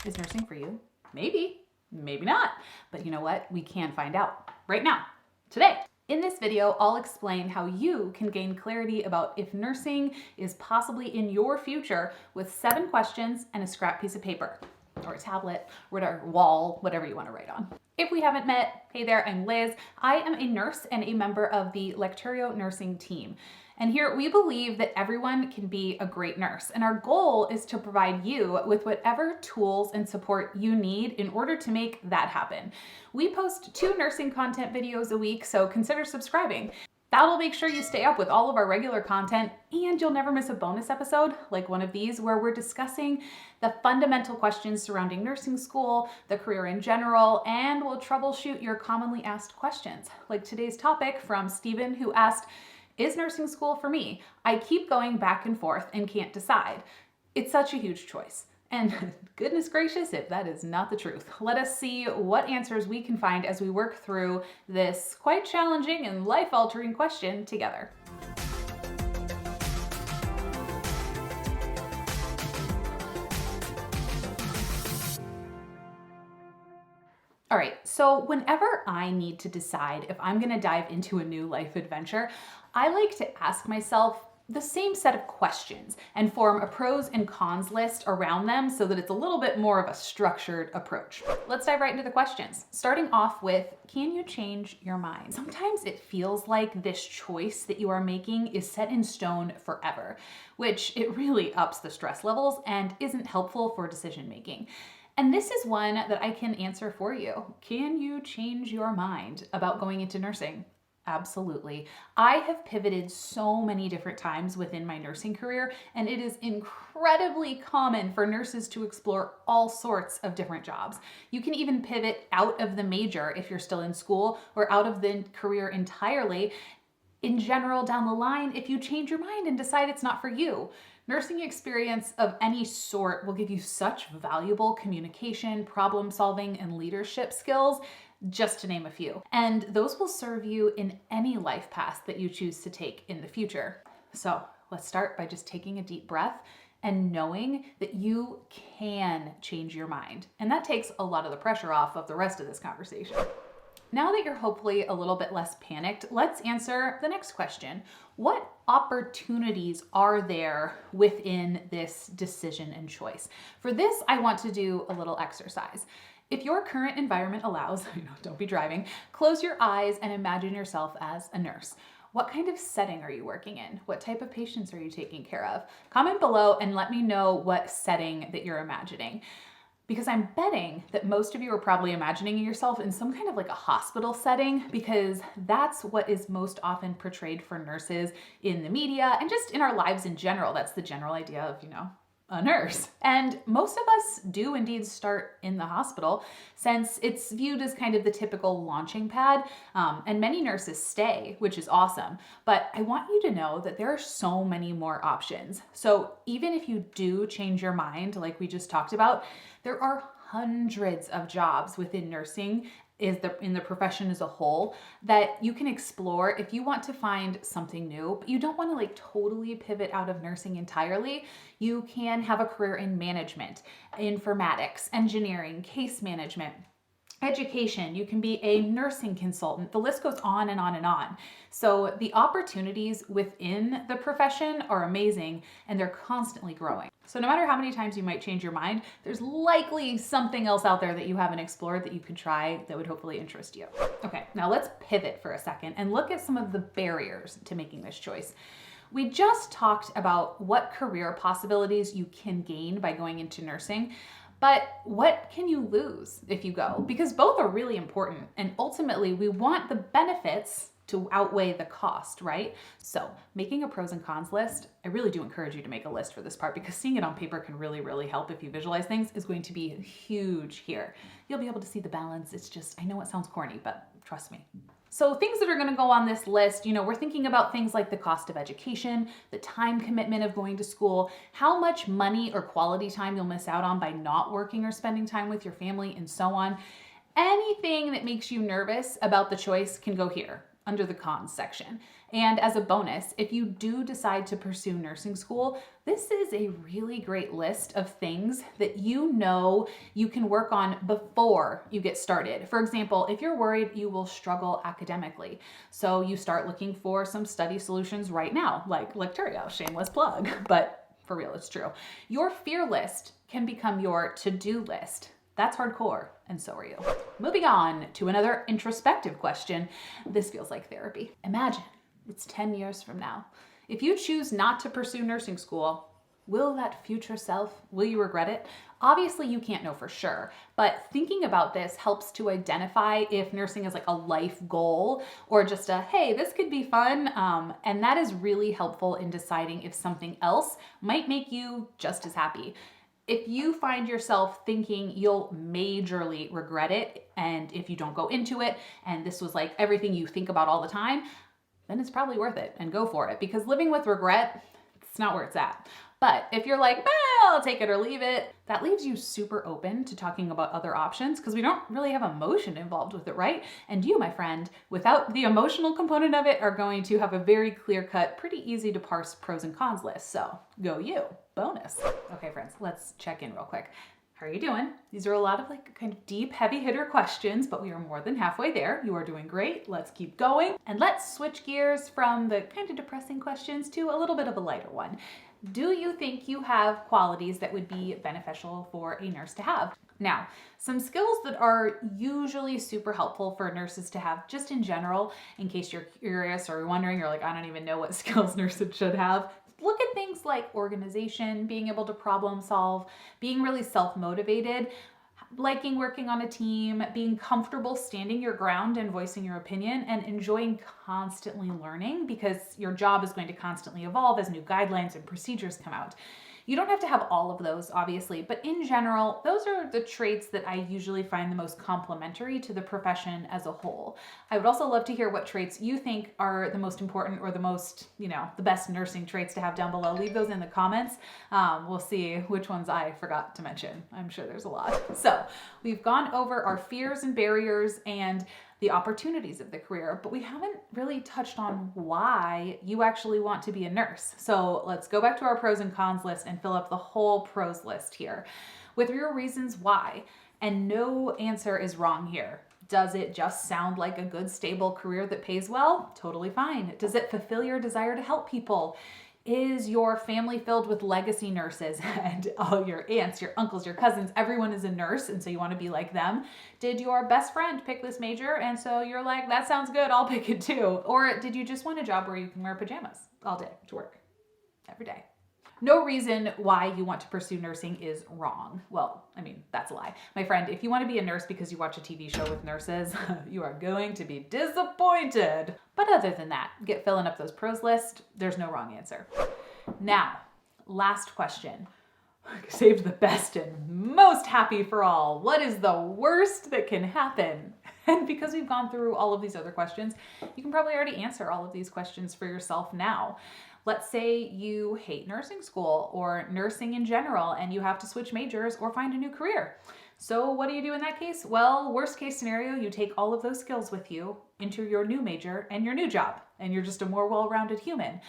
Is nursing for you? Maybe, maybe not. But you know what? We can find out right now, today. In this video, I'll explain how you can gain clarity about if nursing is possibly in your future with 7 questions and a scrap piece of paper or a tablet or a wall, whatever you want to write on. If we haven't met, hey there, I'm Liz. I am a nurse and a member of the Lecturio nursing team. And here we believe that everyone can be a great nurse. And our goal is to provide you with whatever tools and support you need in order to make that happen. We post 2 nursing content videos a week, so consider subscribing. That'll make sure you stay up with all of our regular content, and you'll never miss a bonus episode like one of these where we're discussing the fundamental questions surrounding nursing school, the career in general, and we'll troubleshoot your commonly asked questions. Like today's topic from Stephen, who asked, "Is nursing school for me? I keep going back and forth and can't decide. It's such a huge choice." And goodness gracious, if that is not the truth. Let us see what answers we can find as we work through this quite challenging and life-altering question together. All right, so whenever I need to decide if I'm gonna dive into a new life adventure, I like to ask myself the same set of questions and form a pros and cons list around them so that it's a little bit more of a structured approach. Let's dive right into the questions. Starting off with, can you change your mind? Sometimes it feels like this choice that you are making is set in stone forever, which it really ups the stress levels and isn't helpful for decision making. And this is one that I can answer for you. Can you change your mind about going into nursing? Absolutely. I have pivoted so many different times within my nursing career, and it is incredibly common for nurses to explore all sorts of different jobs. You can even pivot out of the major if you're still in school, or out of the career entirely. In general, down the line, if you change your mind and decide it's not for you. Nursing experience of any sort will give you such valuable communication, problem solving, and leadership skills, just to name a few. And those will serve you in any life path that you choose to take in the future. So let's start by just taking a deep breath and knowing that you can change your mind. And that takes a lot of the pressure off of the rest of this conversation. Now that you're hopefully a little bit less panicked, let's answer the next question. What opportunities are there within this decision and choice? For this, I want to do a little exercise. If your current environment allows, don't be driving, close your eyes and imagine yourself as a nurse. What kind of setting are you working in? What type of patients are you taking care of? Comment below and let me know what setting that you're imagining. Because I'm betting that most of you are probably imagining yourself in some kind of like a hospital setting, because that's what is most often portrayed for nurses in the media and just in our lives in general. That's the general idea of, a nurse. And most of us do indeed start in the hospital, since it's viewed as kind of the typical launching pad, and many nurses stay, which is awesome. But I want you to know that there are so many more options. So even if you do change your mind, like we just talked about, there are hundreds of jobs within nursing in the profession as a whole that you can explore if you want to find something new, but you don't want to like totally pivot out of nursing entirely. You can have a career in management, informatics, engineering, case management, education. You can be a nursing consultant. The list goes on and on and on. So the opportunities within the profession are amazing, and they're constantly growing. So no matter how many times you might change your mind, there's likely something else out there that you haven't explored that you could try that would hopefully interest you. Okay, now let's pivot for a second and look at some of the barriers to making this choice. We just talked about what career possibilities you can gain by going into nursing, but what can you lose if you go? Because both are really important, and ultimately we want the benefits to outweigh the cost, right? So making a pros and cons list, I really do encourage you to make a list for this part, because seeing it on paper can really, really help if you visualize things, is going to be huge here. You'll be able to see the balance. It's just, I know it sounds corny, but trust me. So things that are gonna go on this list, we're thinking about things like the cost of education, the time commitment of going to school, how much money or quality time you'll miss out on by not working or spending time with your family, and so on. Anything that makes you nervous about the choice can go here. under the cons section. And as a bonus, if you do decide to pursue nursing school, this is a really great list of things that you know you can work on before you get started. For example, if you're worried you will struggle academically, so you start looking for some study solutions right now, like Lecturio, shameless plug, but for real, it's true. Your fear list can become your to-do list. That's hardcore, and so are you. Moving on to another introspective question. This feels like therapy. Imagine it's 10 years from now. If you choose not to pursue nursing school, will that future self, will you regret it? Obviously, you can't know for sure, but thinking about this helps to identify if nursing is like a life goal or just a, hey, this could be fun. And that is really helpful in deciding if something else might make you just as happy. If you find yourself thinking you'll majorly regret it, and if you don't go into it, and this was like everything you think about all the time, then it's probably worth it and go for it, because living with regret, it's not where it's at. But if you're like, I'll take it or leave it, that leaves you super open to talking about other options, because we don't really have emotion involved with it, right? And you, my friend, without the emotional component of it, are going to have a very clear-cut, pretty easy to parse pros and cons list. So go you. Bonus. Okay, friends, let's check in real quick. How are you doing? These are a lot of like kind of deep, heavy hitter questions, but we are more than halfway there. You are doing great. Let's keep going. And let's switch gears from the kind of depressing questions to a little bit of a lighter one. Do you think you have qualities that would be beneficial for a nurse to have? Now, some skills that are usually super helpful for nurses to have just in general, in case you're curious or wondering, you're like, I don't even know what skills nurses should have. Look at things like organization, being able to problem solve, being really self-motivated, liking working on a team, being comfortable standing your ground and voicing your opinion, and enjoying constantly learning, because your job is going to constantly evolve as new guidelines and procedures come out. You don't have to have all of those, obviously, but in general, those are the traits that I usually find the most complementary to the profession as a whole. I would also love to hear what traits you think are the most important or the most, the best nursing traits to have down below. Leave those in the comments. We'll see which ones I forgot to mention. I'm sure there's a lot. So we've gone over our fears and barriers and the opportunities of the career, but we haven't really touched on why you actually want to be a nurse. So let's go back to our pros and cons list and fill up the whole pros list here with your reasons why. And no answer is wrong here. Does it just sound like a good, stable career that pays well? Totally fine. Does it fulfill your desire to help people? Is your family filled with legacy nurses and all your aunts, your uncles, your cousins, everyone is a nurse, and so you want to be like them? Did your best friend pick this major and so you're like, that sounds good, I'll pick it too? Or did you just want a job where you can wear pajamas all day to work, every day? No reason why you want to pursue nursing is wrong. Well, I mean, that's a lie. My friend, if you want to be a nurse because you watch a TV show with nurses, you are going to be disappointed. But other than that, get filling up those pros list. There's no wrong answer. Now, last question. Saved the best and most happy for all. What is the worst that can happen? And because we've gone through all of these other questions, you can probably already answer all of these questions for yourself now. Let's say you hate nursing school or nursing in general and you have to switch majors or find a new career. So what do you do in that case? Well, worst case scenario, you take all of those skills with you into your new major and your new job, and you're just a more well-rounded human.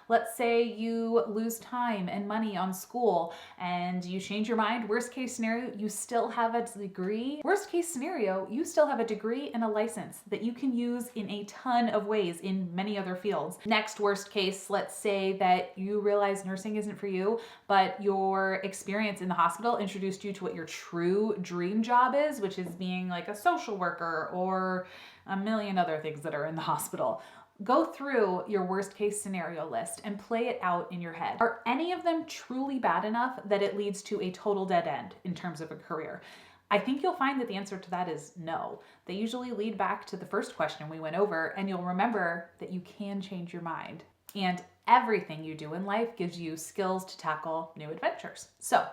Let's say you lose time and money on school and you change your mind. Worst case scenario, you still have a degree. Worst case scenario, you still have a degree and a license that you can use in a ton of ways in many other fields. Next worst case, let's say that you realize nursing isn't for you, but your experience in the hospital introduced you to what your true dream job is, which is being like a social worker or a million other things that are in the hospital. Go through your worst case scenario list and play it out in your head. Are any of them truly bad enough that it leads to a total dead end in terms of a career? I think you'll find that the answer to that is no. They usually lead back to the first question we went over, and you'll remember that you can change your mind. And everything you do in life gives you skills to tackle new adventures. So,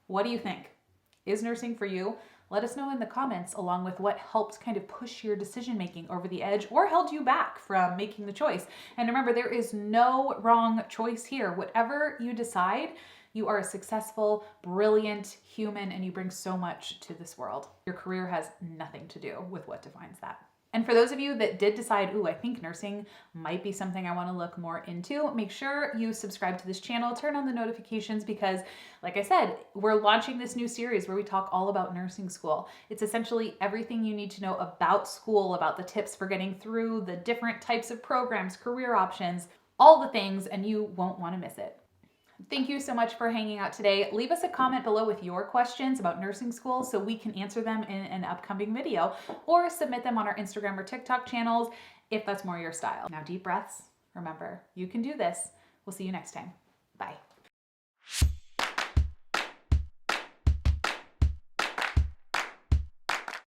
what do you think? Is nursing for you? Let us know in the comments, along with what helped kind of push your decision-making over the edge or held you back from making the choice. And remember, there is no wrong choice here. Whatever you decide, you are a successful, brilliant human, and you bring so much to this world. Your career has nothing to do with what defines that. And for those of you that did decide, ooh, I think nursing might be something I want to look more into, make sure you subscribe to this channel, turn on the notifications, because like I said, we're launching this new series where we talk all about nursing school. It's essentially everything you need to know about school, about the tips for getting through, the different types of programs, career options, all the things, and you won't want to miss it. Thank you so much for hanging out today. Leave us a comment below with your questions about nursing school so we can answer them in an upcoming video, or submit them on our Instagram or TikTok channels if that's more your style. Now, deep breaths. Remember, you can do this. We'll see you next time.